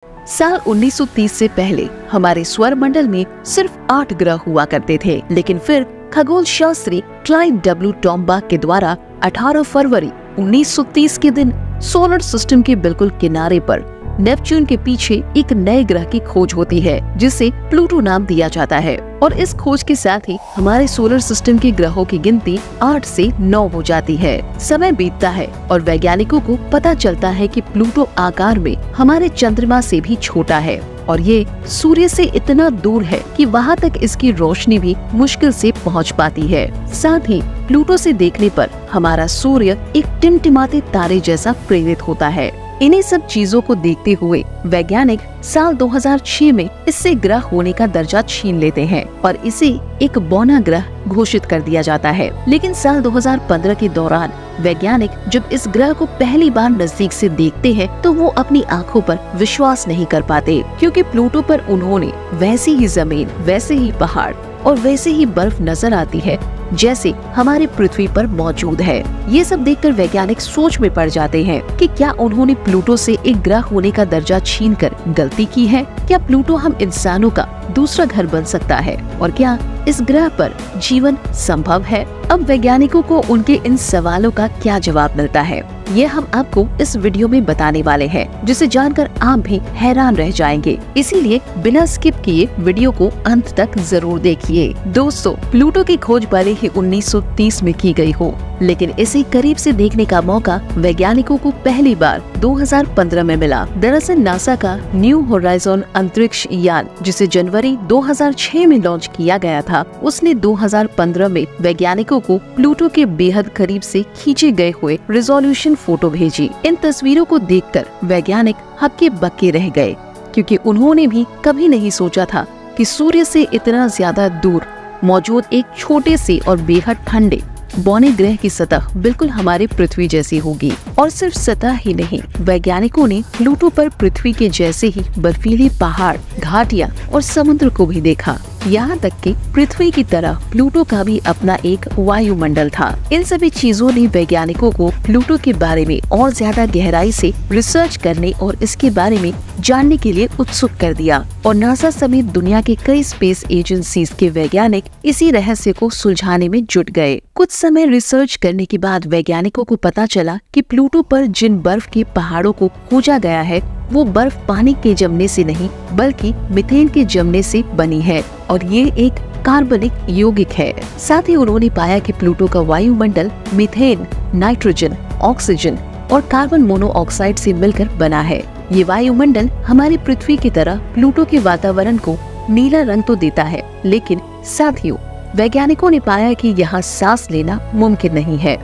साल 1930 से पहले हमारे सौरमंडल में सिर्फ 8 ग्रह हुआ करते थे, लेकिन फिर खगोल शास्त्री क्लाइव डब्ल्यू टॉम्बाक के द्वारा 18 फरवरी 1930 के दिन सोलर सिस्टम के बिल्कुल किनारे पर नेपच्यून के पीछे एक नए ग्रह की खोज होती है, जिसे प्लूटो नाम दिया जाता है। और इस खोज के साथ ही हमारे सोलर सिस्टम के ग्रहों की गिनती 8 से 9 हो जाती है। समय बीतता है और वैज्ञानिकों को पता चलता है कि प्लूटो आकार में हमारे चंद्रमा से भी छोटा है और ये सूर्य से इतना दूर है कि वहाँ तक इसकी रोशनी भी मुश्किल से पहुँच पाती है। साथ ही प्लूटो से देखने पर हमारा सूर्य एक टिमटिमाते तारे जैसा प्रेरित होता है। इन्हीं सब चीजों को देखते हुए वैज्ञानिक साल 2006 में इससे ग्रह होने का दर्जा छीन लेते हैं और इसे एक बौना ग्रह घोषित कर दिया जाता है। लेकिन साल 2015 के दौरान वैज्ञानिक जब इस ग्रह को पहली बार नजदीक से देखते हैं तो वो अपनी आंखों पर विश्वास नहीं कर पाते, क्योंकि प्लूटो पर उन्होंने वैसी ही जमीन, वैसे ही पहाड़ और वैसे ही बर्फ नजर आती है जैसे हमारे पृथ्वी पर मौजूद है। ये सब देखकर वैज्ञानिक सोच में पड़ जाते हैं कि क्या उन्होंने प्लूटो से एक ग्रह होने का दर्जा छीनकर गलती की है? क्या प्लूटो हम इंसानों का दूसरा घर बन सकता है और क्या इस ग्रह पर जीवन संभव है? अब वैज्ञानिकों को उनके इन सवालों का क्या जवाब मिलता है, ये हम आपको इस वीडियो में बताने वाले हैं, जिसे जानकर आप भी हैरान रह जाएंगे। इसीलिए बिना स्किप किए वीडियो को अंत तक जरूर देखिए। दोस्तों, प्लूटो की खोज भले ही 1930 में की गई हो, लेकिन इसे करीब से देखने का मौका वैज्ञानिकों को पहली बार 2015 में मिला। दरअसल नासा का न्यू होराइजन अंतरिक्ष यान, जिसे जनवरी 2006 में लॉन्च किया गया था, उसने 2015 में वैज्ञानिकों को प्लूटो के बेहद करीब से खींचे गए हुए रिजोल्यूशन फोटो भेजी। इन तस्वीरों को देखकर वैज्ञानिक हक्के बक्के रह गए, क्योंकि उन्होंने भी कभी नहीं सोचा था कि सूर्य से इतना ज्यादा दूर मौजूद एक छोटे से और बेहद ठंडे बौने ग्रह की सतह बिल्कुल हमारे पृथ्वी जैसी होगी। और सिर्फ सतह ही नहीं, वैज्ञानिकों ने प्लूटो पर पृथ्वी के जैसे ही बर्फीले पहाड़, घाटियां और समुद्र को भी देखा। यहाँ तक कि पृथ्वी की तरह प्लूटो का भी अपना एक वायुमंडल था। इन सभी चीजों ने वैज्ञानिकों को प्लूटो के बारे में और ज्यादा गहराई से रिसर्च करने और इसके बारे में जानने के लिए उत्सुक कर दिया। और नासा समेत दुनिया के कई स्पेस एजेंसीज के वैज्ञानिक इसी रहस्य को सुलझाने में जुट गए। कुछ समय रिसर्च करने के बाद वैज्ञानिकों को पता चला कि प्लूटो पर जिन बर्फ के पहाड़ों को खोजा गया है, वो बर्फ पानी के जमने से नहीं बल्कि मीथेन के जमने से बनी है और ये एक कार्बनिक यौगिक है। साथ ही उन्होंने पाया कि प्लूटो का वायुमंडल मीथेन, नाइट्रोजन, ऑक्सीजन और कार्बन मोनोऑक्साइड से मिलकर बना है। ये वायुमंडल हमारी पृथ्वी की तरह प्लूटो के वातावरण को नीला रंग तो देता है, लेकिन साथियों, वैज्ञानिकों ने पाया कि यहाँ सांस लेना मुमकिन नहीं है।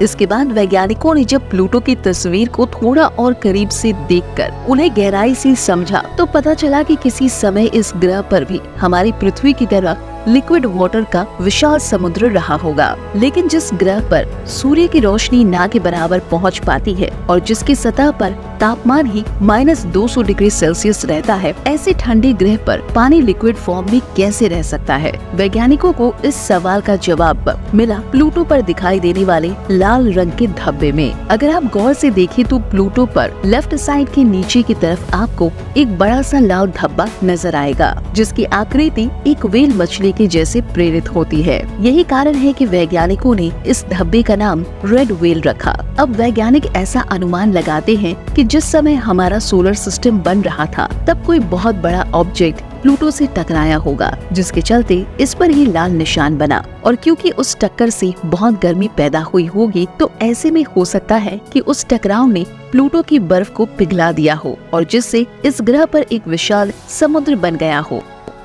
इसके बाद वैज्ञानिकों ने जब प्लूटो की तस्वीर को थोड़ा और करीब से देखकर उन्हें गहराई से समझा, तो पता चला कि किसी समय इस ग्रह पर भी हमारी पृथ्वी की तरह लिक्विड वाटर का विशाल समुद्र रहा होगा। लेकिन जिस ग्रह पर सूर्य की रोशनी ना के बराबर पहुंच पाती है और जिसकी सतह पर तापमान ही -200 डिग्री सेल्सियस रहता है, ऐसे ठंडे ग्रह पर पानी लिक्विड फॉर्म में कैसे रह सकता है? वैज्ञानिकों को इस सवाल का जवाब मिला प्लूटो पर दिखाई देने वाले लाल रंग के धब्बे में। अगर आप गौर से देखें तो प्लूटो पर लेफ्ट साइड के नीचे की तरफ आपको एक बड़ा सा लाल धब्बा नजर आएगा, जिसकी आकृति एक व्हेल मछली के जैसे प्रेरित होती है। यही कारण है कि वैज्ञानिकों ने इस धब्बे का नाम रेड व्हेल रखा। अब वैज्ञानिक ऐसा अनुमान लगाते हैं कि जिस समय हमारा सोलर सिस्टम बन रहा था, तब कोई बहुत बड़ा ऑब्जेक्ट प्लूटो से टकराया होगा, जिसके चलते इस पर ही लाल निशान बना। और क्योंकि उस टक्कर से बहुत गर्मी पैदा हुई होगी, तो ऐसे में हो सकता है कि उस टकराव ने प्लूटो की बर्फ को पिघला दिया हो और जिससे इस ग्रह पर एक विशाल समुद्र बन गया हो।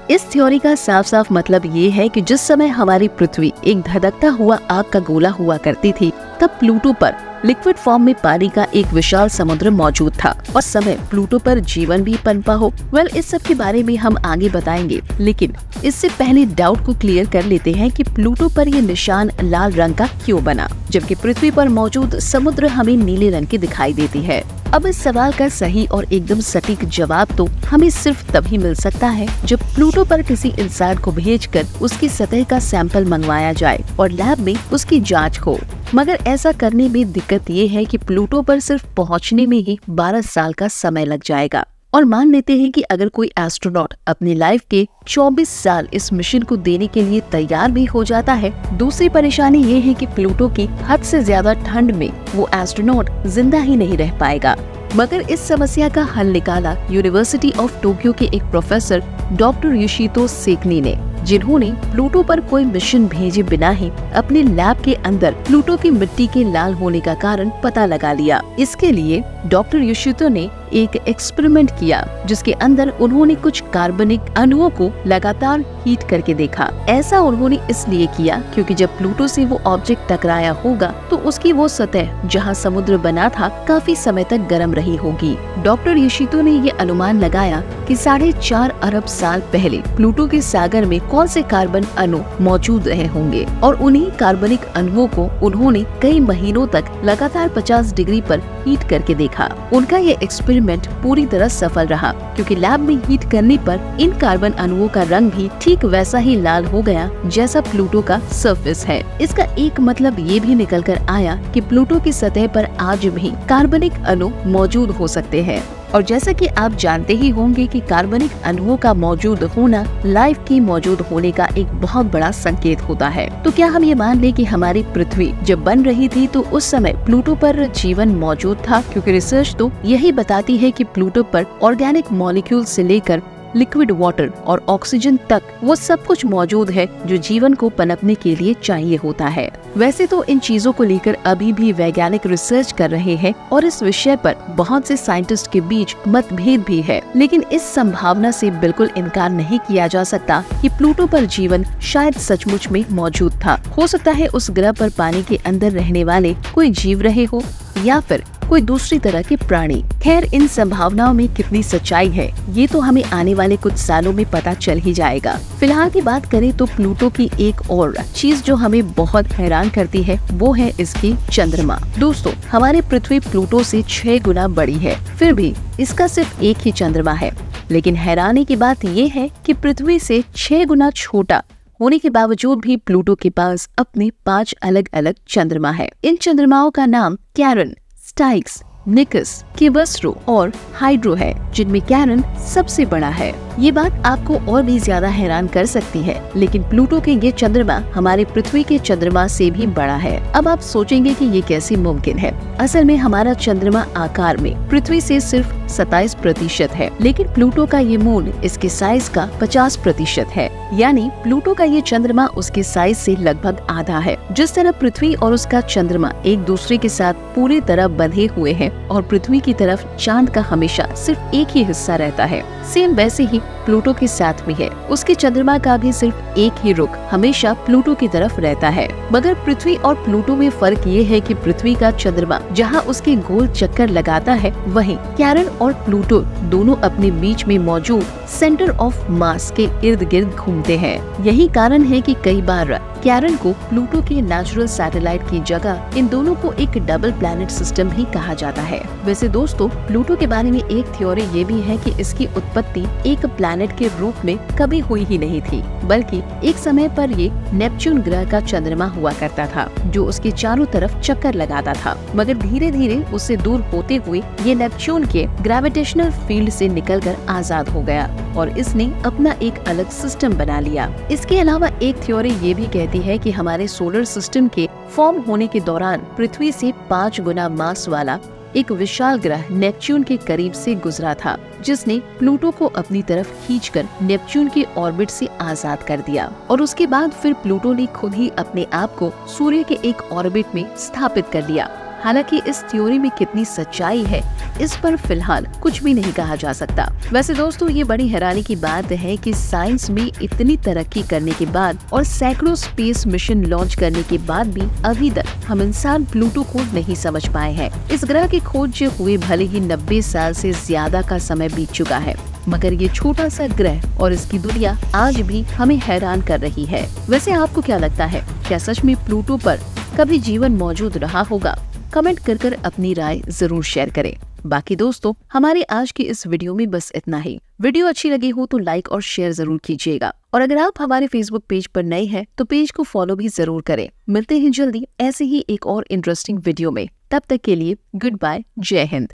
इस थ्योरी का साफ साफ मतलब ये है कि जिस समय हमारी पृथ्वी एक धधकता हुआ आग का गोला हुआ करती थी, तब प्लूटो पर लिक्विड फॉर्म में पानी का एक विशाल समुद्र मौजूद था और समय प्लूटो पर जीवन भी पनपा हो। इस सब के बारे में हम आगे बताएंगे, लेकिन इससे पहले डाउट को क्लियर कर लेते हैं कि प्लूटो पर ये निशान लाल रंग का क्यों बना, जबकि पृथ्वी पर मौजूद समुद्र हमें नीले रंग की दिखाई देती है। अब इस सवाल का सही और एकदम सटीक जवाब तो हमें सिर्फ तभी मिल सकता है जब प्लूटो पर किसी इंसान को भेजकर उसकी सतह का सैंपल मंगवाया जाए और लैब में उसकी जांच हो। मगर ऐसा करने में दिक्कत ये है कि प्लूटो पर सिर्फ पहुंचने में ही 12 साल का समय लग जाएगा। और मान लेते हैं कि अगर कोई एस्ट्रोनॉट अपनी लाइफ के 24 साल इस मिशन को देने के लिए तैयार भी हो जाता है, दूसरी परेशानी ये है कि प्लूटो की हद से ज्यादा ठंड में वो एस्ट्रोनॉट जिंदा ही नहीं रह पाएगा। मगर इस समस्या का हल निकाला यूनिवर्सिटी ऑफ टोक्यो के एक प्रोफेसर डॉक्टर योशितो सेकनी ने, जिन्होंने प्लूटो पर कोई मिशन भेजे बिना ही अपने लैब के अंदर प्लूटो की मिट्टी के लाल होने का कारण पता लगा लिया। इसके लिए डॉक्टर योशितो ने एक एक्सपेरिमेंट किया, जिसके अंदर उन्होंने कुछ कार्बनिक अणुओं को लगातार हीट करके देखा। ऐसा उन्होंने इसलिए किया क्योंकि जब प्लूटो से वो ऑब्जेक्ट टकराया होगा तो उसकी वो सतह जहां समुद्र बना था काफी समय तक गर्म रही होगी। डॉक्टर योशितो ने ये अनुमान लगाया कि 4.5 अरब साल पहले प्लूटो के सागर में कौन से कार्बन अणु मौजूद रहे होंगे, और उन्हीं कार्बनिक अणुओं को उन्होंने कई महीनों तक लगातार 50 डिग्री पर हीट करके देखा। उनका ये एक्सपेरिमेंट पूरी तरह सफल रहा, क्योंकि लैब में हीट करने पर इन कार्बन अणुओं का रंग भी ठीक वैसा ही लाल हो गया जैसा प्लूटो का सरफेस है। इसका एक मतलब ये भी निकल कर आया कि प्लूटो की सतह पर आज भी कार्बनिक अणु मौजूद हो सकते हैं। और जैसा कि आप जानते ही होंगे कि कार्बनिक अणुओं का मौजूद होना लाइफ के मौजूद होने का एक बहुत बड़ा संकेत होता है। तो क्या हम ये मान लें कि हमारी पृथ्वी जब बन रही थी तो उस समय प्लूटो पर जीवन मौजूद था? क्योंकि रिसर्च तो यही बताती है कि प्लूटो पर ऑर्गेनिक मॉलिक्यूल से लेकर लिक्विड वाटर और ऑक्सीजन तक वो सब कुछ मौजूद है जो जीवन को पनपने के लिए चाहिए होता है। वैसे तो इन चीजों को लेकर अभी भी वैज्ञानिक रिसर्च कर रहे हैं और इस विषय पर बहुत से साइंटिस्ट के बीच मतभेद भी है, लेकिन इस संभावना से बिल्कुल इनकार नहीं किया जा सकता कि प्लूटो पर जीवन शायद सचमुच में मौजूद था। हो सकता है उस ग्रह पर पानी के अंदर रहने वाले कोई जीव रहे हो या फिर कोई दूसरी तरह के प्राणी। खैर, इन संभावनाओं में कितनी सच्चाई है ये तो हमें आने वाले कुछ सालों में पता चल ही जाएगा। फिलहाल की बात करें तो प्लूटो की एक और चीज जो हमें बहुत हैरान करती है वो है इसकी चंद्रमा। दोस्तों, हमारे पृथ्वी प्लूटो से 6 गुना बड़ी है, फिर भी इसका सिर्फ एक ही चंद्रमा है। लेकिन हैरानी की बात ये है कि पृथ्वी से 6 गुना छोटा होने के बावजूद भी प्लूटो के पास अपने 5 अलग अलग चंद्रमा है। इन चंद्रमाओं का नाम कैरन, स्टाइक्स, निकस, केबस्ट्रो और हाइड्रो है, जिनमें कैरन सबसे बड़ा है। ये बात आपको और भी ज्यादा हैरान कर सकती है, लेकिन प्लूटो के ये चंद्रमा हमारे पृथ्वी के चंद्रमा से भी बड़ा है। अब आप सोचेंगे कि ये कैसे मुमकिन है। असल में हमारा चंद्रमा आकार में पृथ्वी से सिर्फ 27% है, लेकिन प्लूटो का ये मून इसके साइज का 50% है। यानी प्लूटो का ये चंद्रमा उसके साइज से लगभग आधा है। जिस तरह पृथ्वी और उसका चंद्रमा एक दूसरे के साथ पूरी तरह बंधे हुए हैं और पृथ्वी की तरफ चांद का हमेशा सिर्फ एक ही हिस्सा रहता है, सेम वैसे ही प्लूटो के साथ भी है। उसके चंद्रमा का भी सिर्फ एक ही रुख हमेशा प्लूटो की तरफ रहता है। मगर पृथ्वी और प्लूटो में फर्क ये है कि पृथ्वी का चंद्रमा जहां उसके गोल चक्कर लगाता है, वहीं कैरन और प्लूटो दोनों अपने बीच में मौजूद सेंटर ऑफ मास के इर्द गिर्द घूमते हैं। यही कारण है कि कई बार कैरन को प्लूटो के नेचुरल सैटेलाइट की जगह इन दोनों को एक डबल प्लैनेट सिस्टम भी कहा जाता है। वैसे दोस्तों, प्लूटो के बारे में एक थ्योरी ये भी है कि इसकी उत्पत्ति एक प्लैनेट के रूप में कभी हुई ही नहीं थी, बल्कि एक समय पर ये नेपच्यून ग्रह का चंद्रमा हुआ करता था, जो उसके चारों तरफ चक्कर लगाता था। मगर धीरे धीरे उससे दूर होते हुए ये नेपच्यून के ग्रेविटेशनल फील्ड से निकलकर आजाद हो गया और इसने अपना एक अलग सिस्टम बना लिया। इसके अलावा एक थ्योरी ये भी कहती है कि हमारे सोलर सिस्टम के फॉर्म होने के दौरान पृथ्वी से 5 गुना मास वाला एक विशाल ग्रह नेपच्यून के करीब से गुजरा था, जिसने प्लूटो को अपनी तरफ खींचकर नेपच्यून के ऑर्बिट से आजाद कर दिया। और उसके बाद फिर प्लूटो ने खुद ही अपने आप को सूर्य के एक ऑर्बिट में स्थापित कर लिया। हालांकि इस थ्योरी में कितनी सच्चाई है इस पर फिलहाल कुछ भी नहीं कहा जा सकता। वैसे दोस्तों, ये बड़ी हैरानी की बात है कि साइंस में इतनी तरक्की करने के बाद और सैकड़ों स्पेस मिशन लॉन्च करने के बाद भी अभी तक हम इंसान प्लूटो को नहीं समझ पाए हैं। इस ग्रह की खोज हुए भले ही 90 साल से ज्यादा का समय बीत चुका है, मगर ये छोटा सा ग्रह और इसकी दुनिया आज भी हमें हैरान कर रही है। वैसे आपको क्या लगता है, क्या सच में प्लूटो पर कभी जीवन मौजूद रहा होगा? कमेंट कर अपनी राय जरूर शेयर करें। बाकी दोस्तों, हमारे आज की इस वीडियो में बस इतना ही। वीडियो अच्छी लगी हो तो लाइक और शेयर जरूर कीजिएगा, और अगर आप हमारे फेसबुक पेज पर नए हैं तो पेज को फॉलो भी जरूर करें। मिलते हैं जल्दी ऐसे ही एक और इंटरेस्टिंग वीडियो में। तब तक के लिए गुड बाय, जय हिंद।